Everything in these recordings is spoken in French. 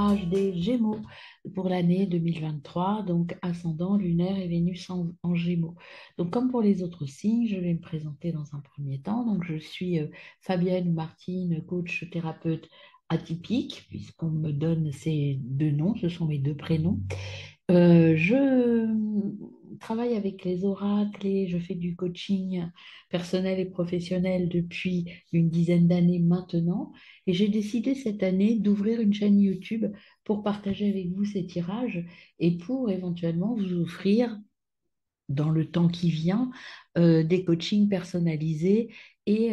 tirage des Gémeaux pour l'année 2023, donc ascendant lunaire et Vénus en Gémeaux. Donc comme pour les autres signes, je vais me présenter dans un premier temps. Donc je suis Fabienne ou Martine, coach thérapeute atypique, puisqu'on me donne ces deux noms, ce sont mes deux prénoms. Je travaille avec les oracles et je fais du coaching personnel et professionnel depuis une dizaine d'années maintenant. Et j'ai décidé cette année d'ouvrir une chaîne YouTube pour partager avec vous ces tirages et pour éventuellement vous offrir, dans le temps qui vient, des coachings personnalisés et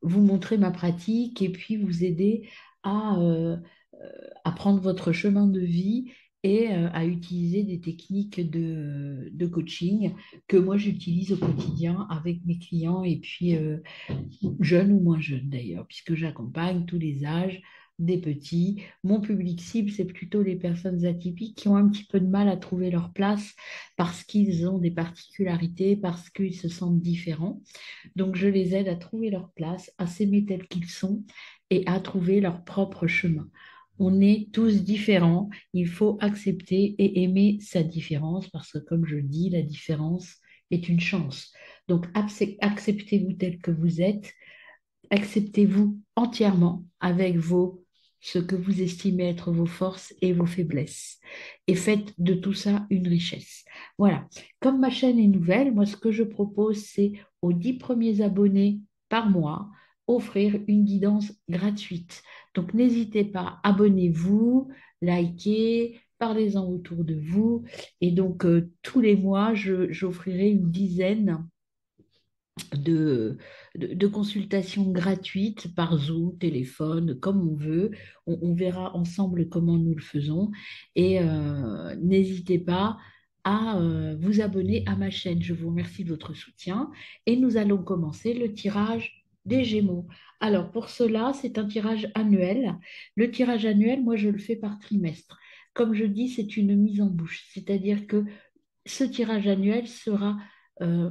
vous montrer ma pratique et puis vous aider à, à prendre votre chemin de vie et à utiliser des techniques de coaching que moi j'utilise au quotidien avec mes clients et puis jeunes ou moins jeunes d'ailleurs, puisque j'accompagne tous les âges, des petits. Mon public cible, c'est plutôt les personnes atypiques qui ont un petit peu de mal à trouver leur place parce qu'ils ont des particularités, parce qu'ils se sentent différents. Donc, je les aide à trouver leur place, à s'aimer tels qu'ils sont et à trouver leur propre chemin. On est tous différents, il faut accepter et aimer sa différence parce que, comme je dis, la différence est une chance. Donc, acceptez-vous tel que vous êtes, acceptez-vous entièrement avec ce que vous estimez être vos forces et vos faiblesses. Et faites de tout ça une richesse. Voilà. Comme ma chaîne est nouvelle, moi, ce que je propose, c'est aux 10 premiers abonnés par mois, offrir une guidance gratuite. Donc, n'hésitez pas, abonnez-vous, likez, parlez-en autour de vous. Et donc, tous les mois, j'offrirai une dizaine de, de consultations gratuites par Zoom, téléphone, comme on veut. On verra ensemble comment nous le faisons. Et n'hésitez pas à vous abonner à ma chaîne. Je vous remercie de votre soutien. Et nous allons commencer le tirage des Gémeaux. Alors, pour cela, c'est un tirage annuel. Le tirage annuel, moi, je le fais par trimestre. Comme je dis, c'est une mise en bouche. C'est-à-dire que ce tirage annuel sera euh,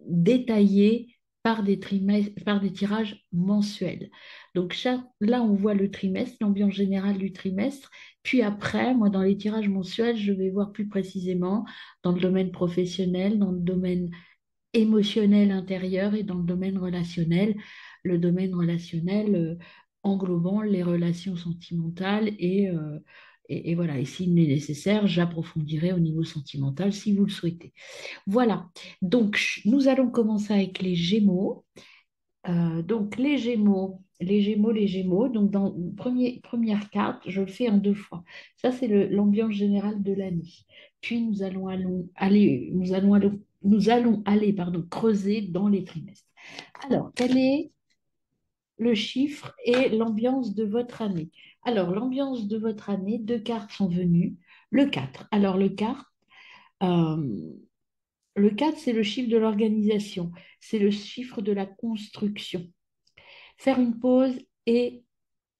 détaillé par des tirages mensuels. Donc là, on voit le trimestre, l'ambiance générale du trimestre. Puis après, moi, dans les tirages mensuels, je vais voir plus précisément dans le domaine professionnel, dans le domaine émotionnel intérieur et dans le domaine relationnel. Le domaine relationnel englobant les relations sentimentales et voilà. Et s'il est nécessaire, j'approfondirai au niveau sentimental si vous le souhaitez. Voilà. Donc, nous allons commencer avec les Gémeaux. Donc, les Gémeaux. Donc, dans première carte, je le fais en deux fois. Ça, c'est l'ambiance générale de l'année. Puis, nous allons aller, pardon, creuser dans les trimestres. Alors, quel est le chiffre et l'ambiance de votre année? Alors, l'ambiance de votre année, deux cartes sont venues. Le 4. Alors, euh, le 4, c'est le chiffre de l'organisation. C'est le chiffre de la construction. Faire une pause et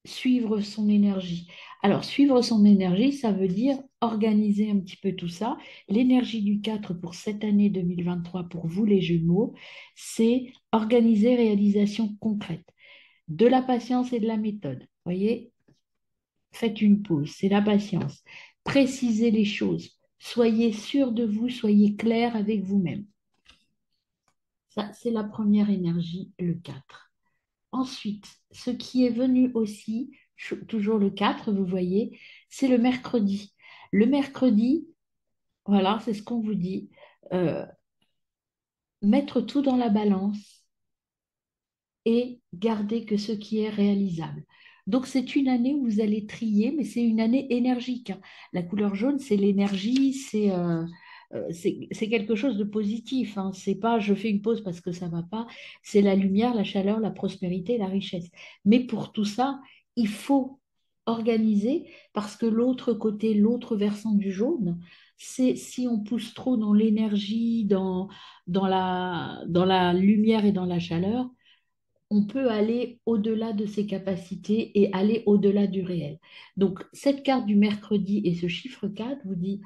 suivre son énergie. Alors, suivre son énergie, ça veut dire organiser un petit peu tout ça. L'énergie du 4 pour cette année 2023 pour vous les Gémeaux, c'est organiser réalisation concrète, de la patience et de la méthode. Voyez, faites une pause, c'est la patience. Précisez les choses. Soyez sûr de vous, soyez clair avec vous-même. Ça, c'est la première énergie, le 4. Ensuite, ce qui est venu aussi, toujours le 4, vous voyez, c'est le mercredi. Le mercredi, voilà, c'est ce qu'on vous dit, euh, mettre tout dans la balance et garder que ce qui est réalisable. Donc, c'est une année où vous allez trier, mais c'est une année énergique, hein. La couleur jaune, c'est l'énergie, c'est quelque chose de positif, hein. C'est pas je fais une pause parce que ça va pas, c'est la lumière, la chaleur, la prospérité, la richesse. Mais pour tout ça, il faut organiser parce que l'autre côté, l'autre versant du jaune, c'est si on pousse trop dans l'énergie, dans la lumière et dans la chaleur, on peut aller au-delà de ses capacités et aller au-delà du réel. Donc, cette carte du mercredi et ce chiffre 4 vous dit,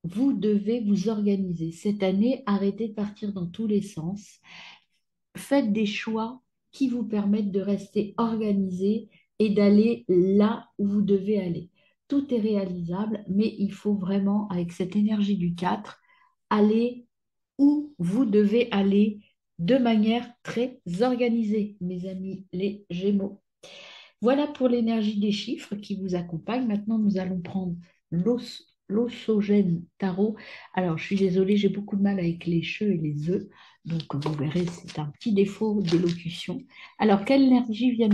vous devez vous organiser. Cette année, arrêtez de partir dans tous les sens. Faites des choix qui vous permettent de rester organisé et d'aller là où vous devez aller. Tout est réalisable, mais il faut vraiment, avec cette énergie du 4, aller où vous devez aller de manière très organisée, mes amis les Gémeaux. Voilà pour l'énergie des chiffres qui vous accompagne. Maintenant, nous allons prendre l'ossogène tarot. Alors, je suis désolée, j'ai beaucoup de mal avec les cheux et les œufs. Donc, vous verrez, c'est un petit défaut d'élocution. Alors, quelle énergie vient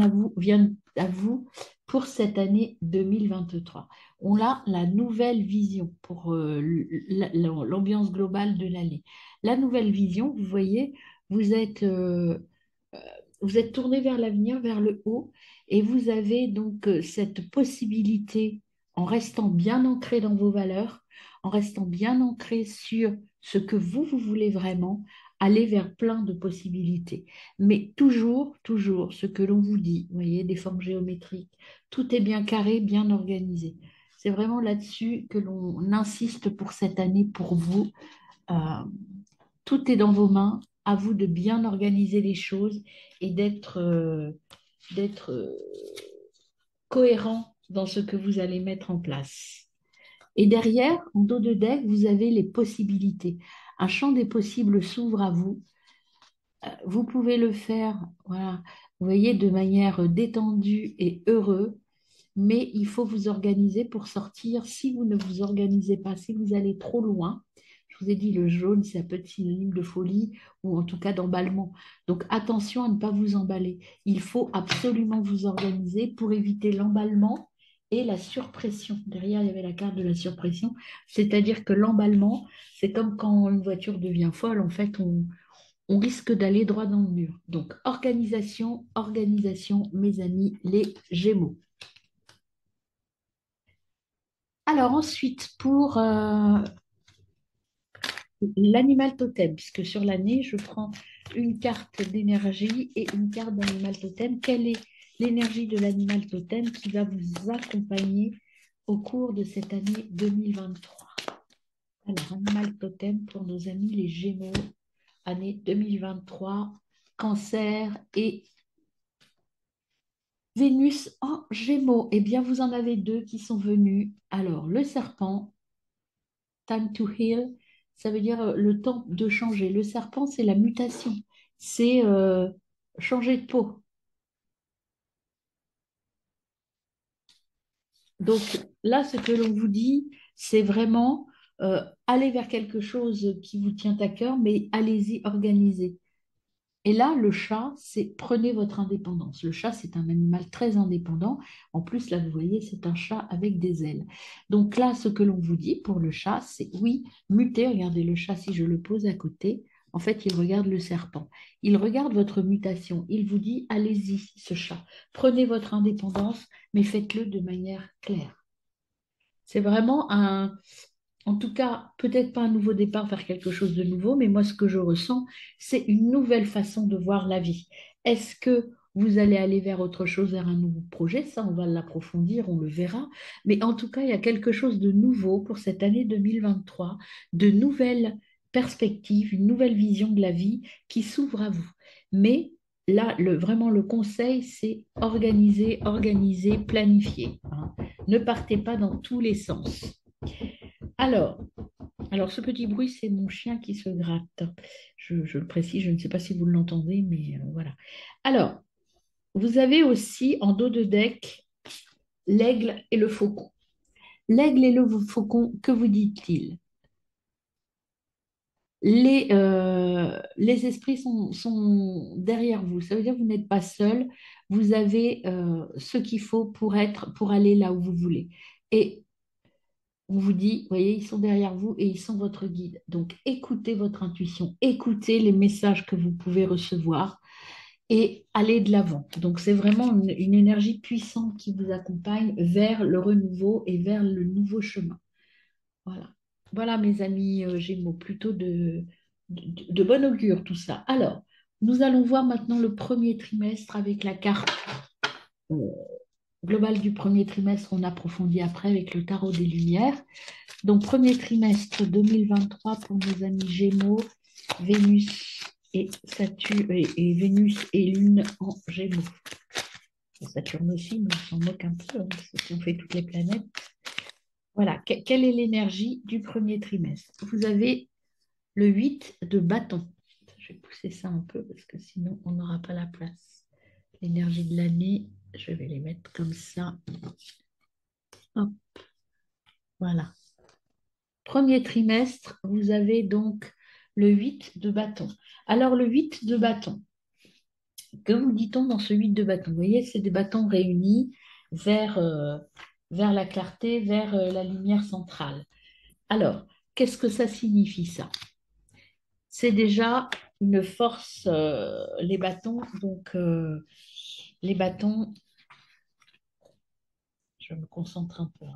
à vous pour cette année 2023? On a la nouvelle vision pour l'ambiance globale de l'année. La nouvelle vision, vous voyez, vous êtes, euh, vous êtes tourné vers l'avenir, vers le haut. Et vous avez donc cette possibilité, en restant bien ancré dans vos valeurs, en restant bien ancré sur ce que vous voulez vraiment, aller vers plein de possibilités. Mais toujours, toujours, ce que l'on vous dit, vous voyez, des formes géométriques, tout est bien carré, bien organisé. C'est vraiment là-dessus que l'on insiste pour cette année, pour vous. Euh, Tout est dans vos mains, à vous de bien organiser les choses et d'être cohérent dans ce que vous allez mettre en place. Et derrière, en dos de deck, vous avez les possibilités. Un champ des possibles s'ouvre à vous. Vous pouvez le faire, voilà, vous voyez, de manière détendue et heureuse, mais il faut vous organiser pour sortir. Si vous ne vous organisez pas, si vous allez trop loin, je vous ai dit, le jaune, c'est un peu synonyme de folie ou en tout cas d'emballement. Donc attention à ne pas vous emballer. Il faut absolument vous organiser pour éviter l'emballement et la surpression. Derrière, il y avait la carte de la surpression, c'est-à-dire que l'emballement, c'est comme quand une voiture devient folle, en fait, on risque d'aller droit dans le mur. Donc organisation, organisation, mes amis, les Gémeaux. Alors ensuite, pour l'animal totem, puisque sur l'année, je prends une carte d'énergie et une carte d'animal totem. Quelle est l'énergie de l'animal totem qui va vous accompagner au cours de cette année 2023? Alors, animal totem pour nos amis les Gémeaux, année 2023, Cancer et Vénus en Gémeaux. Eh bien, vous en avez deux qui sont venus. Alors, le serpent, time to heal, ça veut dire le temps de changer. Le serpent, c'est la mutation, c'est changer de peau. Donc là, ce que l'on vous dit, c'est vraiment aller vers quelque chose qui vous tient à cœur, mais allez-y, organisez. Et là, le chat, c'est prenez votre indépendance. Le chat, c'est un animal très indépendant. En plus, là, vous voyez, c'est un chat avec des ailes. Donc là, ce que l'on vous dit pour le chat, c'est oui, mutez. Regardez le chat, si je le pose à côté, en fait, il regarde le serpent. Il regarde votre mutation. Il vous dit, allez-y, ce chat. Prenez votre indépendance, mais faites-le de manière claire. C'est vraiment en tout cas, peut-être pas un nouveau départ vers quelque chose de nouveau, mais moi, ce que je ressens, c'est une nouvelle façon de voir la vie. Est-ce que vous allez aller vers autre chose, vers un nouveau projet? Ça, on va l'approfondir, on le verra. Mais en tout cas, il y a quelque chose de nouveau pour cette année 2023, de nouvelles perspectives, une nouvelle vision de la vie qui s'ouvre à vous. Mais là, vraiment, le conseil, c'est organiser, organiser, planifier, hein. Ne partez pas dans tous les sens. Alors, ce petit bruit, c'est mon chien qui se gratte. Je le précise, je ne sais pas si vous l'entendez, mais voilà. Alors, vous avez aussi en dos de deck l'aigle et le faucon. L'aigle et le faucon, que vous dit-il? Les esprits sont derrière vous. Ça veut dire que vous n'êtes pas seul. Vous avez ce qu'il faut pour aller là où vous voulez. Et on vous dit, vous voyez, ils sont derrière vous et ils sont votre guide. Donc, écoutez votre intuition, écoutez les messages que vous pouvez recevoir et allez de l'avant. Donc, c'est vraiment une énergie puissante qui vous accompagne vers le renouveau et vers le nouveau chemin. Voilà. Voilà, mes amis Gémeaux, plutôt de bon augure tout ça. Alors, nous allons voir maintenant le premier trimestre avec la carte euh, globale du premier trimestre. On approfondit après avec le tarot des Lumières. Donc, premier trimestre 2023 pour nos amis Gémeaux, Vénus et Saturne et Vénus et Lune en Gémeaux. Saturne aussi, mais on s'en moque un peu, hein, parce que si on fait toutes les planètes. Voilà, quelle est l'énergie du premier trimestre? Vous avez le 8 de bâton. Je vais pousser ça un peu parce que sinon on n'aura pas la place. L'énergie de l'année, je vais les mettre comme ça. Hop, voilà. Premier trimestre, vous avez donc le 8 de bâton. Alors le 8 de bâton, que vous dit-on dans ce 8 de bâton? Vous voyez, c'est des bâtons réunis vers, vers la clarté, vers la lumière centrale. Alors, qu'est-ce que ça signifie ça? C'est déjà une force, les bâtons. Donc, les bâtons, je me concentre un peu, hein.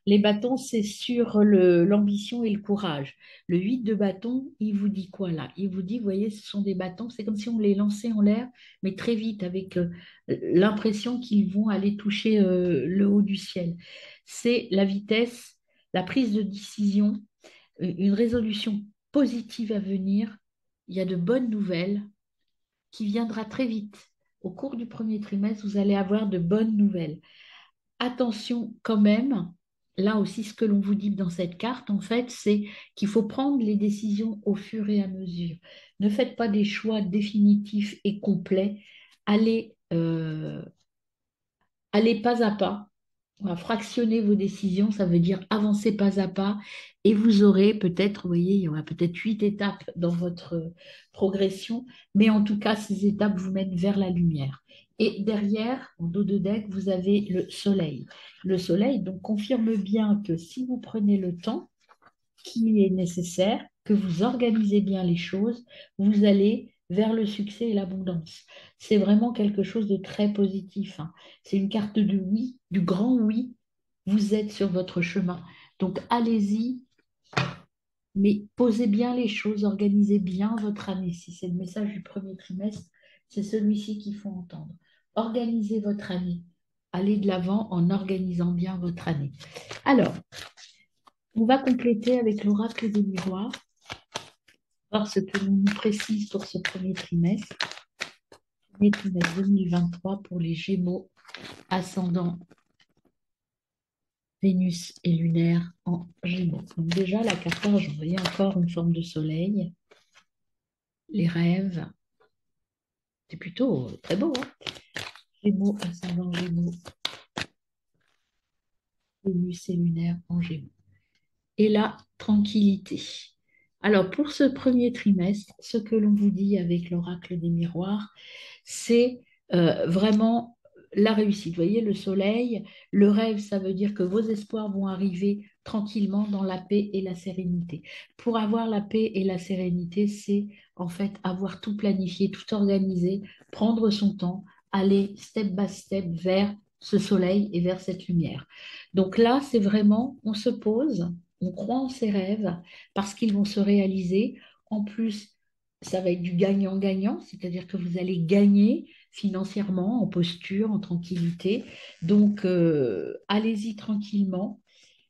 Les bâtons, c'est sur l'ambition et le courage. Le 8 de bâton, il vous dit quoi là? Il vous dit, vous voyez, ce sont des bâtons, c'est comme si on les lançait en l'air, mais très vite, avec l'impression qu'ils vont aller toucher le haut du ciel. C'est la vitesse, la prise de décision, une résolution positive à venir. Il y a de bonnes nouvelles qui viendra très vite. Au cours du premier trimestre, vous allez avoir de bonnes nouvelles. Attention quand même, là aussi ce que l'on vous dit dans cette carte, en fait, c'est qu'il faut prendre les décisions au fur et à mesure. Ne faites pas des choix définitifs et complets. Allez, allez pas à pas. On va fractionner vos décisions, ça veut dire avancer pas à pas, et vous aurez peut-être, vous voyez, il y aura peut-être 8 étapes dans votre progression, mais en tout cas, ces étapes vous mènent vers la lumière. Et derrière, en dos de deck, vous avez le soleil. Le soleil, donc, confirme bien que si vous prenez le temps qui est nécessaire, que vous organisez bien les choses, vous allez vers le succès et l'abondance. C'est vraiment quelque chose de très positif, hein. C'est une carte de oui, du grand oui. Vous êtes sur votre chemin. Donc allez-y, mais posez bien les choses, organisez bien votre année. Si c'est le message du premier trimestre, c'est celui-ci qu'il faut entendre. Organisez votre année. Allez de l'avant en organisant bien votre année. Alors, on va compléter avec l'oracle des miroirs, voir ce que l'on nous précise pour ce premier trimestre 2023 pour les Gémeaux, ascendant Vénus et lunaire en Gémeaux. Donc déjà, la carte ange, vous voyez encore une forme de soleil, les rêves, c'est plutôt très beau, hein. Gémeaux, ascendant Gémeaux, Vénus et lunaire en Gémeaux. Et la tranquillité. Alors, pour ce premier trimestre, ce que l'on vous dit avec l'oracle des miroirs, c'est vraiment la réussite. Vous voyez, le soleil, le rêve, ça veut dire que vos espoirs vont arriver tranquillement dans la paix et la sérénité. Pour avoir la paix et la sérénité, c'est en fait avoir tout planifié, tout organisé, prendre son temps, aller step by step vers ce soleil et vers cette lumière. Donc là, c'est vraiment, on se pose, on croit en ses rêves parce qu'ils vont se réaliser. En plus, ça va être du gagnant-gagnant, c'est-à-dire que vous allez gagner financièrement, en posture, en tranquillité. Donc, allez-y tranquillement,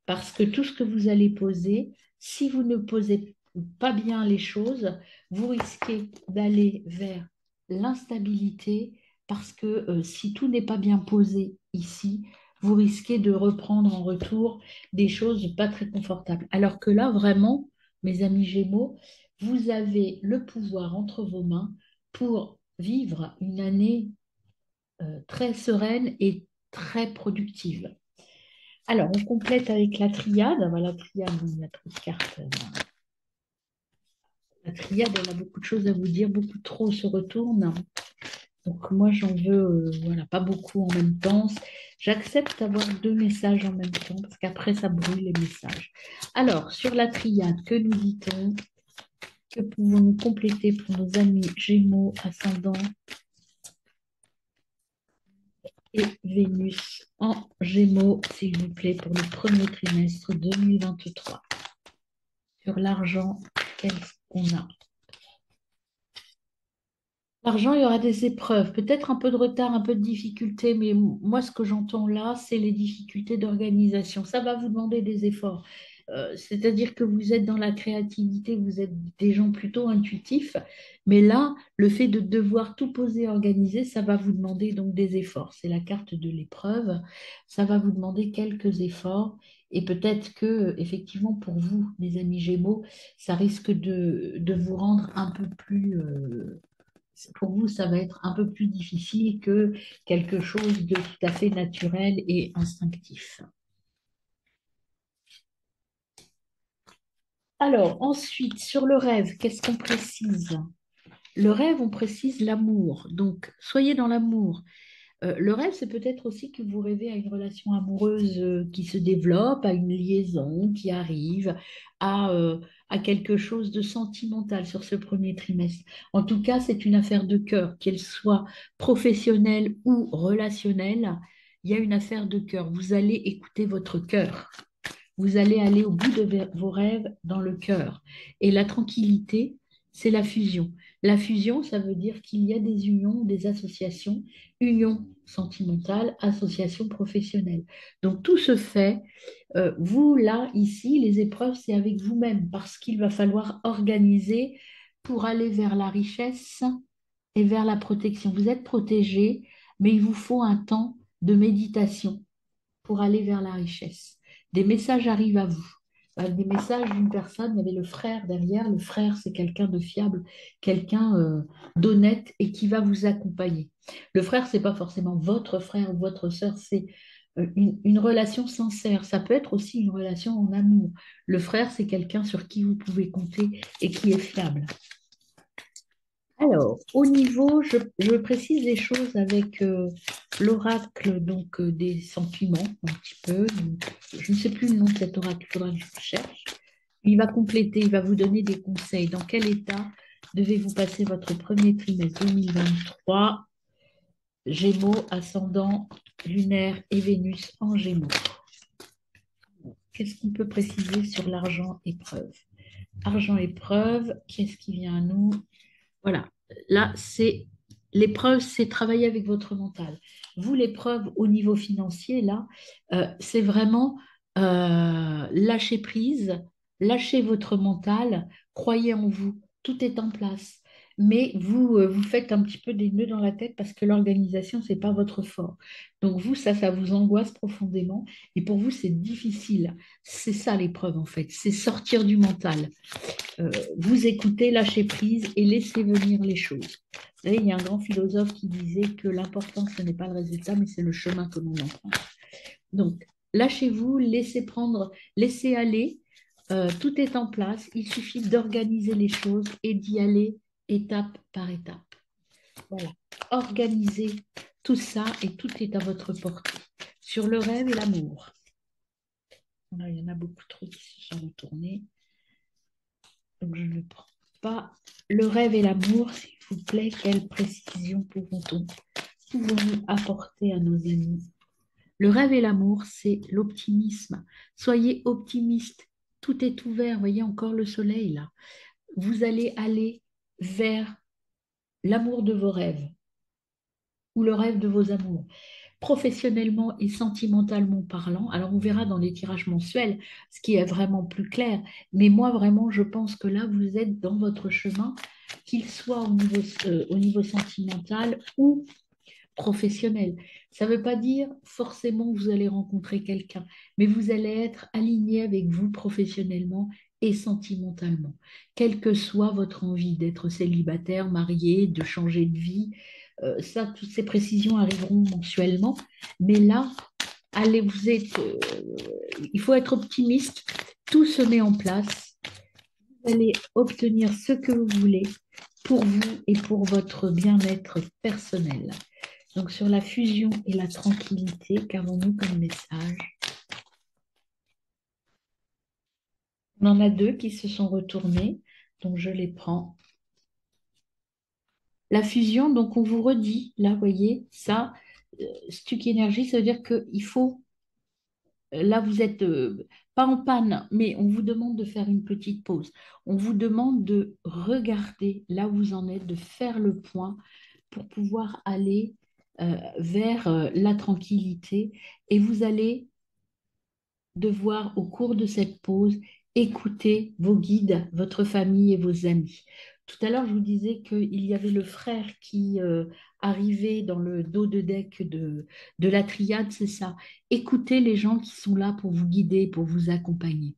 parce que tout ce que vous allez poser, si vous ne posez pas bien les choses, vous risquez d'aller vers l'instabilité, parce que si tout n'est pas bien posé ici, vous risquez de reprendre en retour des choses pas très confortables. Alors que là, vraiment, mes amis Gémeaux, vous avez le pouvoir entre vos mains pour vivre une année très sereine et très productive. Alors, on complète avec la triade. Voilà, la triade, on a trop de cartes. La triade, elle a beaucoup de choses à vous dire, beaucoup trop se retourne. Donc, moi, j'en veux voilà, pas beaucoup en même temps. J'accepte d'avoir deux messages en même temps parce qu'après, ça brûle les messages. Alors, sur la triade, que nous dit-on? Que pouvons-nous compléter pour nos amis Gémeaux, ascendant et Vénus en Gémeaux, s'il vous plaît, pour le premier trimestre 2023? Sur l'argent, qu'est-ce qu'on a? L'argent, il y aura des épreuves, peut-être un peu de retard, un peu de difficulté, mais moi, ce que j'entends là, c'est les difficultés d'organisation. Ça va vous demander des efforts. C'est-à-dire que vous êtes dans la créativité, vous êtes des gens plutôt intuitifs, mais là, le fait de devoir tout poser, organiser, ça va vous demander donc des efforts. C'est la carte de l'épreuve, ça va vous demander quelques efforts. Et peut-être que, effectivement, pour vous, les amis Gémeaux, ça risque de vous rendre un peu plus, pour vous, ça va être un peu plus difficile que quelque chose de tout à fait naturel et instinctif. Alors, ensuite, sur le rêve, qu'est-ce qu'on précise? Le rêve, on précise l'amour. Donc, soyez dans l'amour. Le rêve, c'est peut-être aussi que vous rêvez à une relation amoureuse qui se développe, à une liaison qui arrive, à quelque chose de sentimental sur ce premier trimestre. En tout cas, c'est une affaire de cœur, qu'elle soit professionnelle ou relationnelle. Il y a une affaire de cœur. Vous allez écouter votre cœur. Vous allez aller au bout de vos rêves dans le cœur. Et la tranquillité, c'est la fusion. La fusion, ça veut dire qu'il y a des unions, des associations, union sentimentale, association professionnelle. Donc tout se fait. Vous, là, ici, les épreuves, c'est avec vous-même parce qu'il va falloir organiser pour aller vers la richesse et vers la protection. Vous êtes protégé, mais il vous faut un temps de méditation pour aller vers la richesse. Des messages arrivent à vous. Des messages d'une personne, il y avait le frère derrière. Le frère, c'est quelqu'un de fiable, quelqu'un d'honnête et qui va vous accompagner. Le frère, c'est pas forcément votre frère ou votre sœur, c'est une relation sincère. Ça peut être aussi une relation en amour. Le frère, c'est quelqu'un sur qui vous pouvez compter et qui est fiable. Alors, au niveau, je précise les choses avec l'oracle donc des sentiments, un petit peu. Donc, je ne sais plus le nom de cet oracle, il faudra que je le cherche. Il va compléter, il va vous donner des conseils. Dans quel état devez-vous passer votre premier trimestre 2023? Gémeaux, ascendant, lunaire et Vénus en Gémeaux. Qu'est-ce qu'on peut préciser sur l'argent épreuve? Argent épreuve, qu'est-ce qui vient à nous? Voilà, là, c'est l'épreuve, c'est travailler avec votre mental. Vous, l'épreuve au niveau financier, là, c'est vraiment lâcher prise, lâcher votre mental, croyez en vous, tout est en place. Mais vous, vous faites un petit peu des nœuds dans la tête parce que l'organisation, c'est pas votre fort. Donc vous, ça vous angoisse profondément. Et pour vous, c'est difficile. C'est ça l'épreuve, en fait. C'est sortir du mental. Vous écoutez, lâchez prise et laissez venir les choses. Vous savez, il y a un grand philosophe qui disait que l'important, ce n'est pas le résultat, mais c'est le chemin que l'on emprunte. Donc, lâchez-vous, laissez prendre, laissez aller. Tout est en place. Il suffit d'organiser les choses et d'y aller étape par étape. Voilà. Organisez tout ça et tout est à votre portée. Sur le rêve et l'amour. Là, il y en a beaucoup trop qui se sont retournés. Donc, je ne le prends pas. Le rêve et l'amour, s'il vous plaît, quelle précision pouvons-nous apporter à nos amis? Le rêve et l'amour, c'est l'optimisme. Soyez optimiste. Tout est ouvert. Voyez encore le soleil là. Vous allez aller vers l'amour de vos rêves ou le rêve de vos amours professionnellement et sentimentalement parlant. Alors, on verra dans les tirages mensuels ce qui est vraiment plus clair. Mais moi, vraiment, je pense que là, vous êtes dans votre chemin, qu'il soit au niveau sentimental ou professionnel. Ça ne veut pas dire forcément que vous allez rencontrer quelqu'un, mais vous allez être aligné avec vous professionnellement et sentimentalement, quelle que soit votre envie d'être célibataire, marié, de changer de vie. Ça, toutes ces précisions arriveront mensuellement, mais là, allez, il faut être optimiste. Tout se met en place. Vous allez obtenir ce que vous voulez pour vous et pour votre bien-être personnel. Donc sur la fusion et la tranquillité, qu'avons-nous comme message? On en a deux qui se sont retournés, donc je les prends. La fusion, donc on vous redit, là, vous voyez, ça, Stuck Énergie, ça veut dire qu'il faut, là, vous êtes pas en panne, mais on vous demande de faire une petite pause. On vous demande de regarder là où vous en êtes, de faire le point pour pouvoir aller vers la tranquillité et vous allez devoir, au cours de cette pause, écouter vos guides, votre famille et vos amis. Tout à l'heure, je vous disais qu'il y avait le frère qui arrivait dans le dos de deck de la triade, c'est ça. Écoutez les gens qui sont là pour vous guider, pour vous accompagner.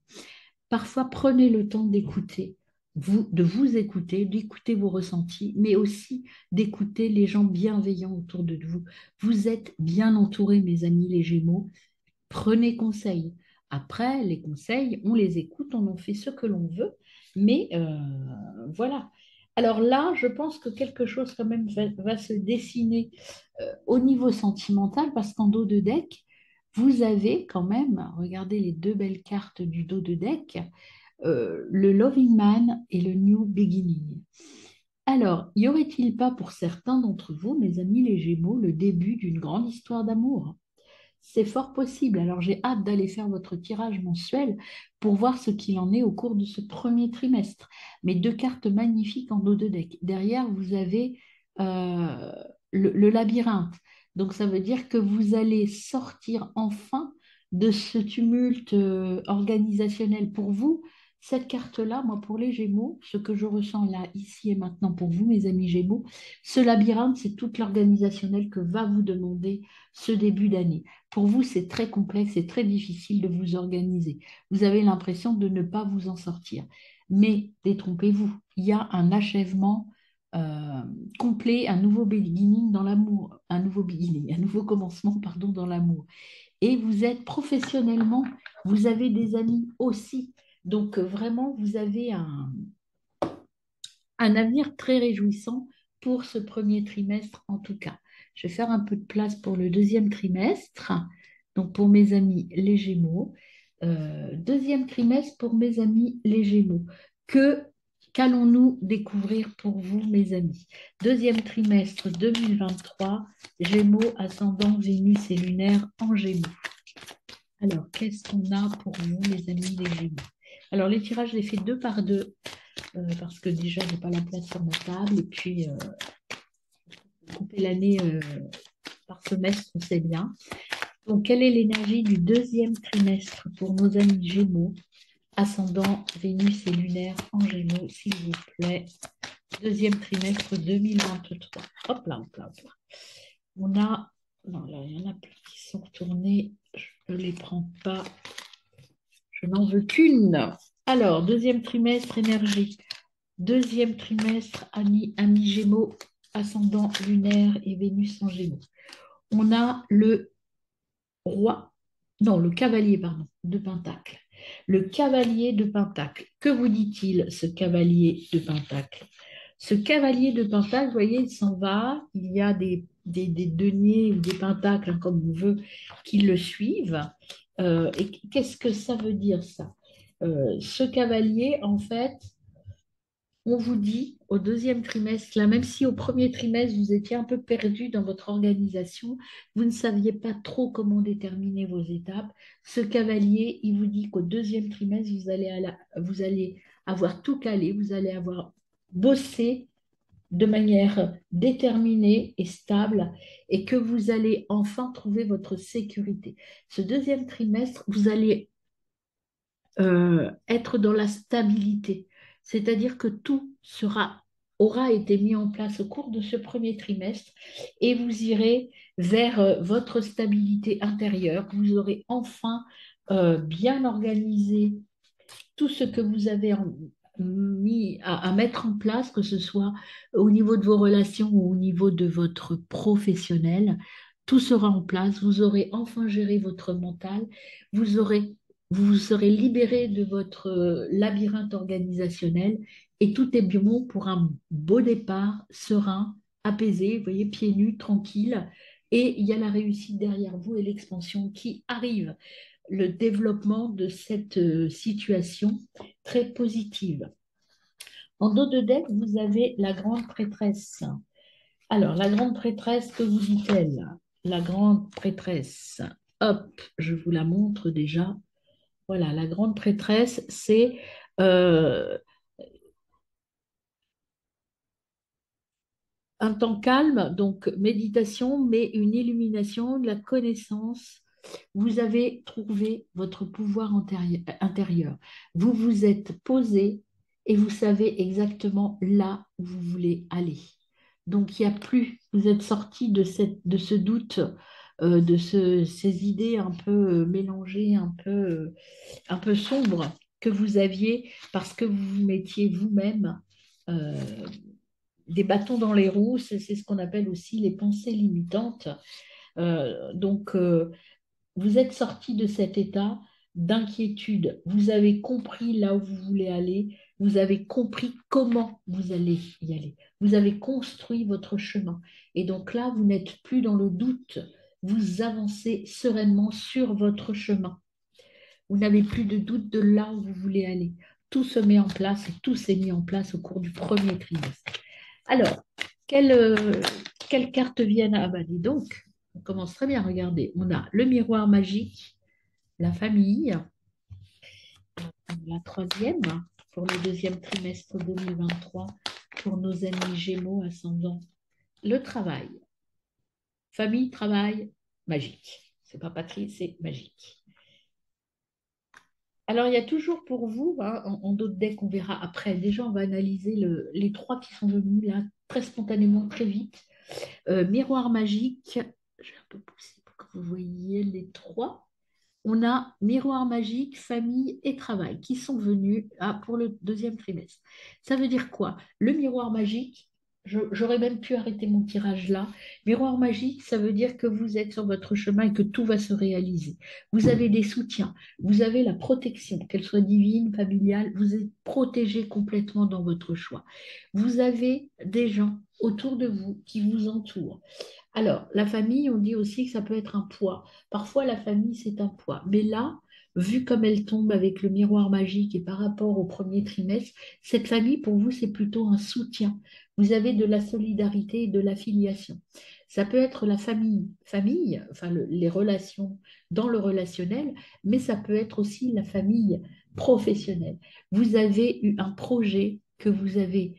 Parfois, prenez le temps d'écouter, de vous écouter, d'écouter vos ressentis, mais aussi d'écouter les gens bienveillants autour de vous. Vous êtes bien entourés, mes amis les Gémeaux. Prenez conseil. Après, les conseils, on les écoute, on en fait ce que l'on veut, mais voilà. Alors là, je pense que quelque chose quand même va se dessiner au niveau sentimental, parce qu'en dos de deck, vous avez quand même, regardez les deux belles cartes du dos de deck, le Loving Man et le New Beginning. Alors, y aurait-il pas pour certains d'entre vous, mes amis les Gémeaux, le début d'une grande histoire d'amour? C'est fort possible. Alors, j'ai hâte d'aller faire votre tirage mensuel pour voir ce qu'il en est au cours de ce premier trimestre. Mes deux cartes magnifiques en dos de deck. Derrière, vous avez euh, le labyrinthe. Donc, ça veut dire que vous allez sortir enfin de ce tumulte organisationnel pour vous. Cette carte-là, moi, pour les Gémeaux, ce que je ressens là, ici et maintenant pour vous, mes amis Gémeaux, ce labyrinthe, c'est toute l'organisationnel que va vous demander ce début d'année. Pour vous, c'est très complexe et très difficile de vous organiser. Vous avez l'impression de ne pas vous en sortir. Mais détrompez-vous, il y a un achèvement euh, complet, un nouveau beginning dans l'amour, un nouveau beginning, un nouveau commencement, pardon, dans l'amour. Et vous êtes professionnellement, vous avez des amis aussi. Donc vraiment, vous avez un avenir très réjouissant pour ce premier trimestre en tout cas. Je vais faire un peu de place pour le deuxième trimestre, donc pour mes amis les Gémeaux. Deuxième trimestre pour mes amis les Gémeaux. Que qu'allons-nous découvrir pour vous, mes amis? Deuxième trimestre 2023, Gémeaux, ascendant Vénus et lunaire en Gémeaux. Alors, qu'est-ce qu'on a pour vous, mes amis les Gémeaux? Alors, les tirages, je les fais deux par deux parce que déjà, je n'ai pas la place sur ma table. Et puis, couper l'année par semestre, on sait bien. Donc, quelle est l'énergie du deuxième trimestre pour nos amis Gémeaux, ascendant Vénus et lunaire en Gémeaux, s'il vous plaît? Deuxième trimestre 2023. Hop là, hop là, hop là. On a... Non, là, il y en a plus qui sont retournés. Je ne les prends pas. Je n'en veux qu'une. Alors, deuxième trimestre, énergie. Deuxième trimestre, amis Gémeaux, ascendant lunaire et Vénus en Gémeaux. On a le roi, non, le cavalier, pardon, de Pentacle. Le cavalier de Pentacle. Que vous dit-il, ce cavalier de Pentacle? Ce cavalier de Pentacle, vous voyez, il s'en va. Il y a des deniers ou des pentacles, hein, comme on veut, qui le suivent. Et qu'est-ce que ça veut dire, ça? Ce cavalier, en fait, on vous dit au deuxième trimestre, là, même si au premier trimestre, vous étiez un peu perdu dans votre organisation, vous ne saviez pas trop comment déterminer vos étapes, ce cavalier, il vous dit qu'au deuxième trimestre, vous allez avoir tout calé, vous allez avoir bossé de manière déterminée et stable et que vous allez enfin trouver votre sécurité. Ce deuxième trimestre, vous allez être dans la stabilité. C'est-à-dire que aura été mis en place au cours de ce premier trimestre et vous irez vers votre stabilité intérieure. Vous aurez enfin bien organisé tout ce que vous avez mis à mettre en place, que ce soit au niveau de vos relations ou au niveau de votre professionnel. Tout sera en place. Vous aurez enfin géré votre mental. Vous aurez, vous vous serez libéré de votre labyrinthe organisationnel et tout est bon pour un beau départ, serein, apaisé, vous voyez, pieds nus, tranquille. Et il y a la réussite derrière vous et l'expansion qui arrive, le développement de cette situation très positive. En dos de deck, vous avez la grande prêtresse. Alors, la grande prêtresse, que vous dit-elle? La grande prêtresse, hop, je vous la montre déjà. Voilà, la grande prêtresse, c'est un temps calme, donc méditation, mais une illumination, de la connaissance, Vous avez trouvé votre pouvoir intérieur. Vous vous êtes posé et vous savez exactement là où vous voulez aller. Donc, il n'y a plus, vous êtes sorti de ce doute, ces idées un peu mélangées, un peu sombres que vous aviez parce que vous vous mettiez vous-même euh, des bâtons dans les roues. C'est ce qu'on appelle aussi les pensées limitantes. Donc, vous êtes sorti de cet état d'inquiétude. Vous avez compris là où vous voulez aller. Vous avez compris comment vous allez y aller. Vous avez construit votre chemin. Et donc là, vous n'êtes plus dans le doute. Vous avancez sereinement sur votre chemin. Vous n'avez plus de doute de là où vous voulez aller. Tout se met en place et tout s'est mis en place au cours du premier trimestre. Alors, quelles, euh, quelles cartes viennent à dis donc, on commence très bien, regardez. On a le miroir magique, la famille, la troisième pour le deuxième trimestre 2023 pour nos amis Gémeaux ascendant, le travail. Famille, travail, magique. C'est pas patrie, c'est magique. Alors, il y a toujours pour vous, hein, en d'autres decks, on verra après. Déjà, on va analyser les trois qui sont venus là très spontanément, très vite. Miroir magique, je vais un peu pousser pour que vous voyez les trois. On a miroir magique, famille et travail qui sont venus pour le deuxième trimestre. Ça veut dire quoi? Le miroir magique, j'aurais même pu arrêter mon tirage là. Miroir magique, ça veut dire que vous êtes sur votre chemin et que tout va se réaliser. Vous avez des soutiens, vous avez la protection, qu'elle soit divine, familiale, vous êtes protégé complètement dans votre choix. Vous avez des gens autour de vous qui vous entourent. Alors, la famille, on dit aussi que ça peut être un poids. Parfois, la famille, c'est un poids. Mais là, vu comme elle tombe avec le miroir magique et par rapport au premier trimestre, cette famille, pour vous, c'est plutôt un soutien. Vous avez de la solidarité et de l'affiliation. Ça peut être la famille, enfin les relations dans le relationnel, mais ça peut être aussi la famille professionnelle. Vous avez eu un projet que vous avez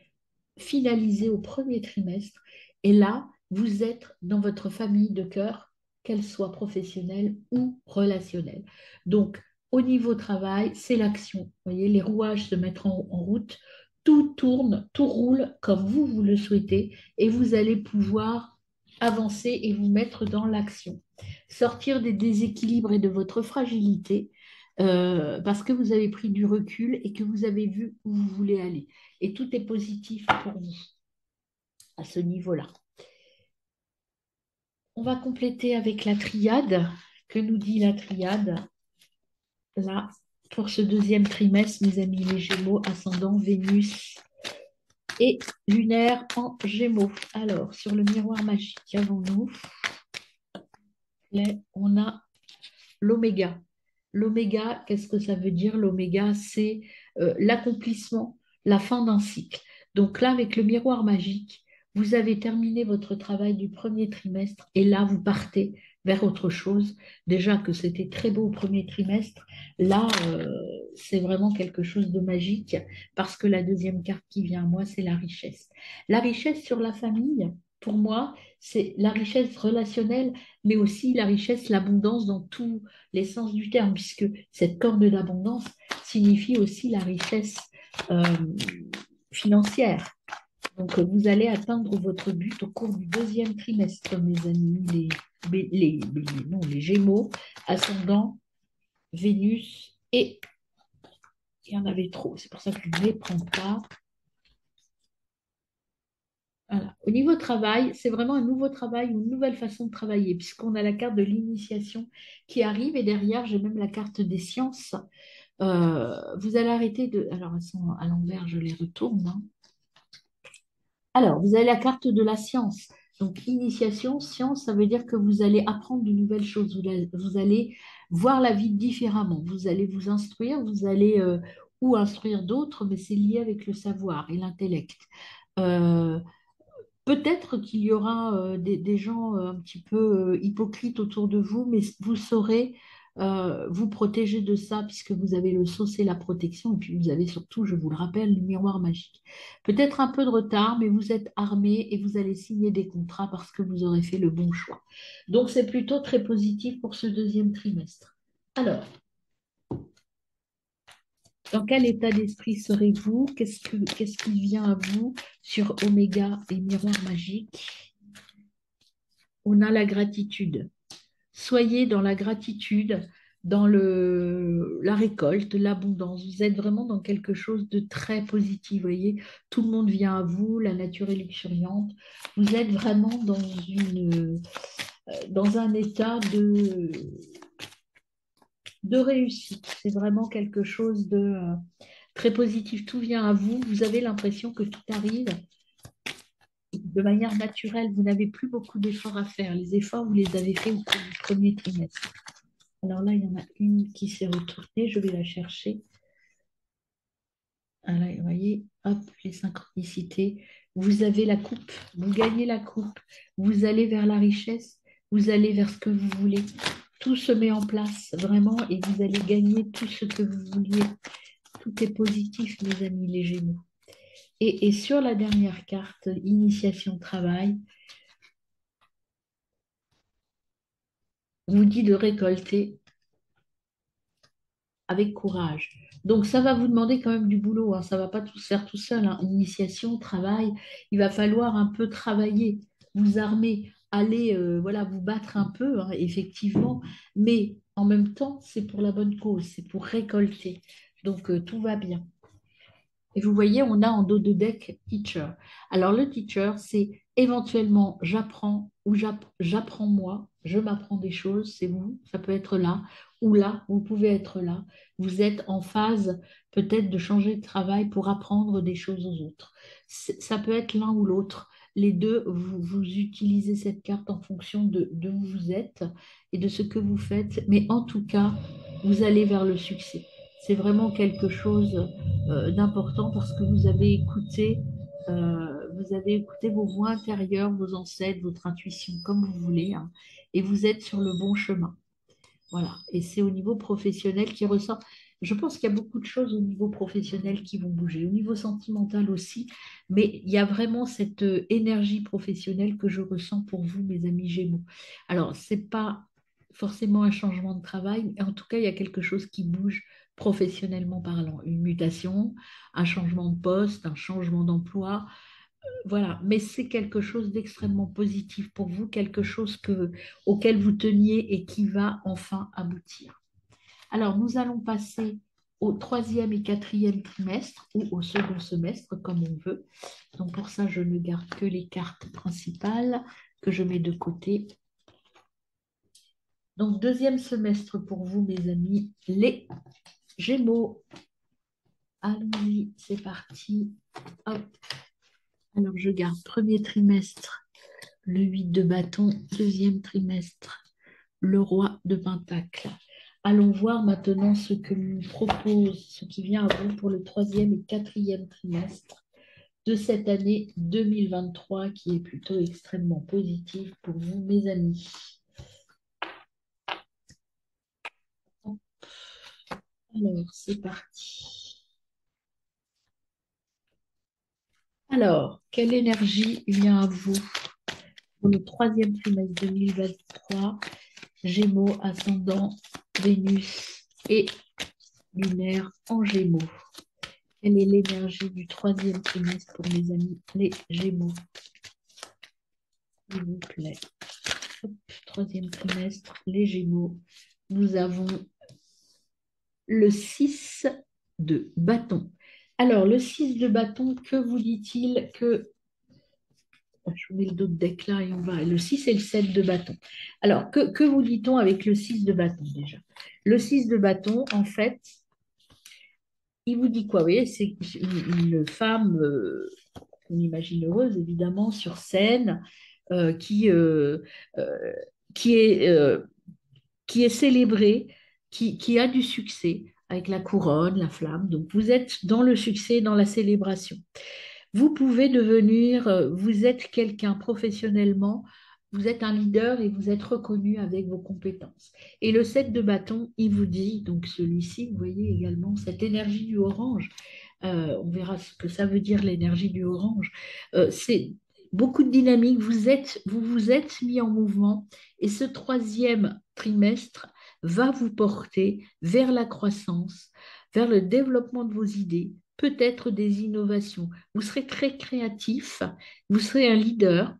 finalisé au premier trimestre et là, vous êtes dans votre famille de cœur, qu'elle soit professionnelle ou relationnelle. Donc, au niveau travail, c'est l'action. Vous voyez, les rouages se mettent en route, tout tourne, tout roule comme vous le souhaitez et vous allez pouvoir avancer et vous mettre dans l'action. Sortir des déséquilibres et de votre fragilité parce que vous avez pris du recul et que vous avez vu où vous voulez aller. Et tout est positif pour vous à ce niveau-là. On va compléter avec la triade. Que nous dit la triade? Là, pour ce deuxième trimestre, mes amis les Gémeaux, ascendant Vénus et lunaire en Gémeaux. Alors, sur le miroir magique, qu'avons-nous? Là, on a l'oméga. L'oméga, qu'est-ce que ça veut dire? L'oméga, c'est l'accomplissement, la fin d'un cycle. Donc là, avec le miroir magique, vous avez terminé votre travail du premier trimestre et là, vous partez vers autre chose. Déjà que c'était très beau au premier trimestre, là, c'est vraiment quelque chose de magique parce que la deuxième carte qui vient à moi, c'est la richesse. La richesse sur la famille, pour moi, c'est la richesse relationnelle, mais aussi la richesse, l'abondance dans tous les sens du terme, puisque cette corde d'abondance signifie aussi la richesse euh, financière. Donc, vous allez atteindre votre but au cours du deuxième trimestre, mes amis, non, les Gémeaux, ascendant Vénus, et il y en avait trop, c'est pour ça que je ne les prends pas. Voilà. Au niveau travail, c'est vraiment un nouveau travail, une nouvelle façon de travailler, puisqu'on a la carte de l'initiation qui arrive, et derrière, j'ai même la carte des sciences. Vous allez arrêter de... Alors, elles sont à l'envers, je les retourne, hein. Alors, vous avez la carte de la science. Donc, initiation, science, ça veut dire que vous allez apprendre de nouvelles choses. Vous allez voir la vie différemment. Vous allez vous instruire, vous allez ou instruire d'autres, mais c'est lié avec le savoir et l'intellect. Euh, Peut-être qu'il y aura des gens un petit peu hypocrites autour de vous, mais vous saurez vous protéger de ça, puisque vous avez le sceau, c'est la protection, et puis vous avez surtout, je vous le rappelle, le miroir magique. Peut-être un peu de retard, mais vous êtes armé et vous allez signer des contrats parce que vous aurez fait le bon choix. Donc c'est plutôt très positif pour ce deuxième trimestre. Alors, dans quel état d'esprit serez-vous? Qu'est-ce qui vient à vous sur Oméga et miroir magique? On a la gratitude. Soyez dans la gratitude, dans la récolte, l'abondance. Vous êtes vraiment dans quelque chose de très positif. Vous voyez, tout le monde vient à vous, la nature est luxuriante. Vous êtes vraiment dans un état de réussite. C'est vraiment quelque chose de très positif. Tout vient à vous. Vous avez l'impression que tout arrive de manière naturelle. Vous n'avez plus beaucoup d'efforts à faire. Les efforts, vous les avez faits au cours du premier trimestre. Alors là, il y en a une qui s'est retournée, je vais la chercher. Ah là, vous voyez, hop, les synchronicités. Vous avez la coupe, vous gagnez la coupe, vous allez vers la richesse, vous allez vers ce que vous voulez. Tout se met en place vraiment et vous allez gagner tout ce que vous vouliez. Tout est positif, mes amis les Gémeaux. Et sur la dernière carte, initiation travail, vous dit de récolter avec courage. Donc, ça va vous demander quand même du boulot, hein. Ça ne va pas tout se faire tout seul, hein. Initiation, travail, il va falloir un peu travailler, vous armer, aller voilà, vous battre un peu, hein, effectivement, mais en même temps, c'est pour la bonne cause, c'est pour récolter. Donc, tout va bien. Et vous voyez, on a en dos de deck teacher. Alors le teacher, c'est éventuellement j'apprends ou j'apprends moi, je m'apprends des choses, c'est vous, ça peut être là ou là, vous pouvez être là. Vous êtes en phase peut-être de changer de travail pour apprendre des choses aux autres. Ça peut être l'un ou l'autre. Les deux, vous utilisez cette carte en fonction de où vous êtes et de ce que vous faites. Mais en tout cas, vous allez vers le succès. C'est vraiment quelque chose d'important parce que vous avez écouté vos voix intérieures, vos ancêtres, votre intuition, comme vous voulez, hein, et vous êtes sur le bon chemin. Voilà. Et c'est au niveau professionnel qui ressort. Je pense qu'il y a beaucoup de choses au niveau professionnel qui vont bouger, au niveau sentimental aussi, mais il y a vraiment cette énergie professionnelle que je ressens pour vous, mes amis Gémeaux. Alors, c'est pas forcément un changement de travail, mais en tout cas, il y a quelque chose qui bouge professionnellement parlant, une mutation, un changement de poste, un changement d'emploi, voilà, mais c'est quelque chose d'extrêmement positif pour vous, quelque chose auquel vous teniez et qui va enfin aboutir. Alors, nous allons passer au troisième et quatrième trimestre ou au second semestre, comme on veut. Donc, pour ça, je ne garde que les cartes principales que je mets de côté. Donc, deuxième semestre pour vous, mes amis, les Gémeaux. Allons-y, c'est parti. Hop. Alors, je garde premier trimestre, le 8 de bâton, deuxième trimestre, le roi de pentacle. Allons voir maintenant ce que nous propose, ce qui vient à vous pour le troisième et quatrième trimestre de cette année 2023, qui est plutôt extrêmement positive pour vous, mes amis. Alors, c'est parti. Alors, quelle énergie vient à vous pour le troisième trimestre 2023? Gémeaux, ascendant, Vénus et lunaire en Gémeaux. Quelle est l'énergie du troisième trimestre pour mes amis les Gémeaux? S'il vous plaît. Hop, troisième trimestre, les Gémeaux. Nous avons le 6 de bâton. Alors, le 6 de bâton, que vous dit-il que... Je vous mets le dos de deck là et on va... Le 6 et le 7 de bâton. Alors, que vous dit-on avec le 6 de bâton déjà? Le 6 de bâton, en fait, il vous dit quoi? Vous voyez, c'est une femme, on imagine heureuse évidemment, sur scène, euh, qui, euh, euh, qui est, euh, qui est célébrée, qui a du succès avec la couronne, la flamme. Donc vous êtes dans le succès, dans la célébration. Vous pouvez devenir, vous êtes quelqu'un professionnellement. Vous êtes un leader et vous êtes reconnu avec vos compétences. Et le 7 de bâton, il vous dit, donc celui-ci, vous voyez également cette énergie du orange. On verra ce que ça veut dire l'énergie du orange. C'est beaucoup de dynamique. Vous vous êtes mis en mouvement et ce troisième trimestre va vous porter vers la croissance, vers le développement de vos idées, peut-être des innovations. Vous serez très créatif, vous serez un leader.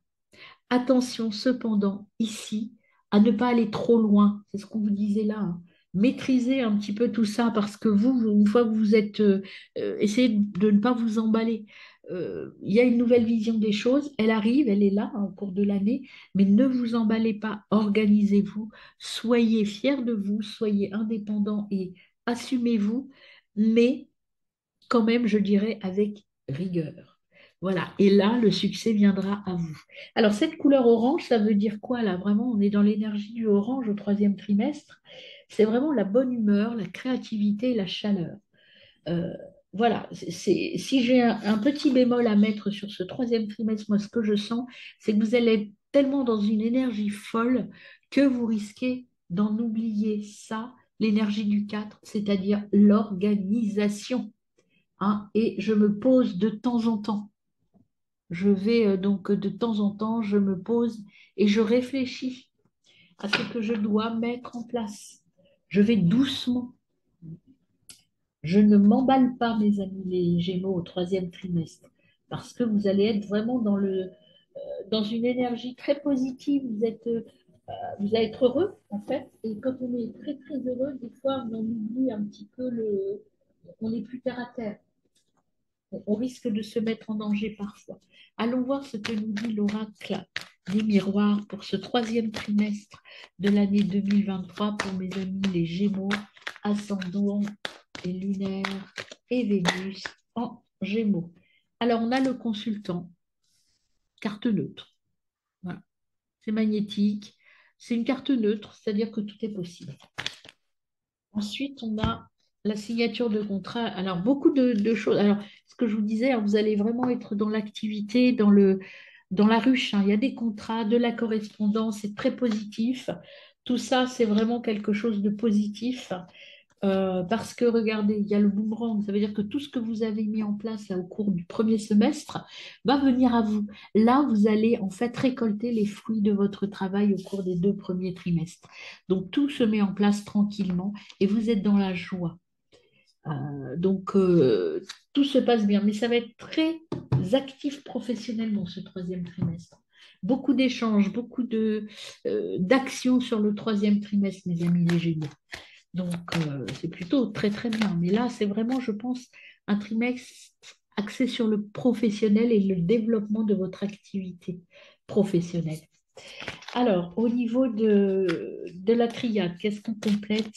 Attention cependant ici à ne pas aller trop loin. C'est ce qu'on vous disait là, hein. Maîtrisez un petit peu tout ça parce que une fois que vous êtes, essayez de ne pas vous emballer. Il y a une nouvelle vision des choses, elle arrive, elle est là, hein, au cours de l'année, mais ne vous emballez pas, organisez-vous, soyez fiers de vous, soyez indépendants et assumez-vous, mais quand même, je dirais, avec rigueur. Voilà, et là, le succès viendra à vous. Alors, cette couleur orange, ça veut dire quoi là? Vraiment, on est dans l'énergie du orange au troisième trimestre. C'est vraiment la bonne humeur, la créativité et la chaleur. Euh, voilà, si j'ai un petit bémol à mettre sur ce troisième trimestre, moi, ce que je sens, c'est que vous allez être tellement dans une énergie folle que vous risquez d'en oublier ça, l'énergie du 4, c'est-à-dire l'organisation, hein, et je me pose de temps en temps. Je vais donc de temps en temps, je me pose et je réfléchis à ce que je dois mettre en place. Je vais doucement. Je ne m'emballe pas, mes amis les Gémeaux, au troisième trimestre, parce que vous allez être vraiment dans une énergie très positive. Vous allez être heureux, en fait. Et quand on est très, très heureux, des fois, on en oublie un petit peu on est plus terre à terre. On risque de se mettre en danger parfois. Allons voir ce que nous dit l'oracle des miroirs pour ce troisième trimestre de l'année 2023 pour mes amis les Gémeaux, ascendant et lunaire et Vénus en Gémeaux. Alors, on a le consultant, carte neutre. Voilà. C'est magnétique. C'est une carte neutre, c'est-à-dire que tout est possible. Ensuite, on a la signature de contrat. Alors, beaucoup de choses. Alors, ce que je vous disais, hein, vous allez vraiment être dans l'activité, dans la ruche, hein. Il y a des contrats, de la correspondance, c'est très positif. Tout ça, c'est vraiment quelque chose de positif. Parce que regardez, il y a le boomerang, ça veut dire que tout ce que vous avez mis en place là, au cours du premier semestre va venir à vous. Là, vous allez en fait récolter les fruits de votre travail au cours des 2 premiers trimestres. Donc tout se met en place tranquillement et vous êtes dans la joie. Donc tout se passe bien, mais ça va être très actif professionnellement ce troisième trimestre. Beaucoup d'échanges, d'actions sur le troisième trimestre, mes amis les Gémeaux. Donc, c'est plutôt très, très bien. Mais là, c'est vraiment, je pense, un trimestre axé sur le professionnel et le développement de votre activité professionnelle. Alors, au niveau de la triade, qu'est-ce qu'on complète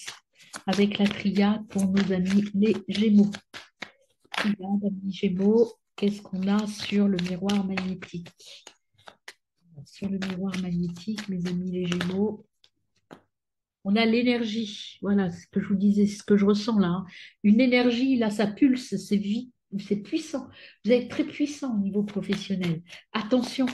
avec la triade pour nos amis les Gémeaux? Triade, amis Gémeaux, qu'est-ce qu'on a sur le miroir magnétique? Sur le miroir magnétique, mes amis les Gémeaux, on a l'énergie, voilà ce que je vous disais, ce que je ressens là, hein. Une énergie, là, ça pulse, c'est vie, c'est puissant. Vous êtes très puissant au niveau professionnel. Attention,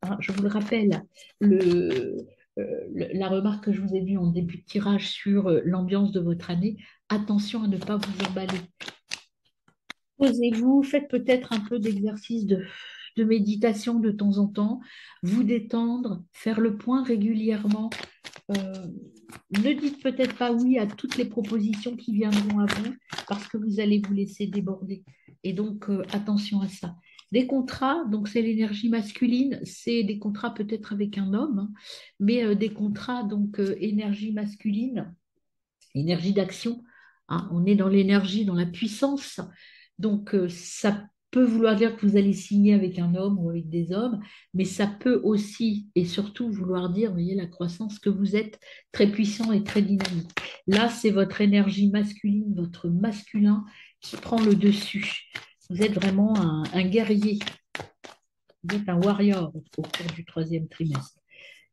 hein, je vous le rappelle, la remarque que je vous ai vue en début de tirage sur l'ambiance de votre année, attention à ne pas vous emballer. Posez-vous, faites peut-être un peu d'exercice de méditation de temps en temps, vous détendre, faire le point régulièrement. Euh, Ne dites peut-être pas oui à toutes les propositions qui viendront à vous parce que vous allez vous laisser déborder. Et donc, attention à ça. Des contrats, donc c'est l'énergie masculine, c'est des contrats peut-être avec un homme, hein, mais des contrats, donc énergie masculine, énergie d'action, hein. On est dans l'énergie, dans la puissance. Donc, ça peut vouloir dire que vous allez signer avec un homme ou avec des hommes, mais ça peut aussi et surtout vouloir dire, vous voyez, la croissance, que vous êtes très puissant et très dynamique. Là, c'est votre énergie masculine, votre masculin qui prend le dessus. Vous êtes vraiment un guerrier, vous êtes un warrior au cours du troisième trimestre.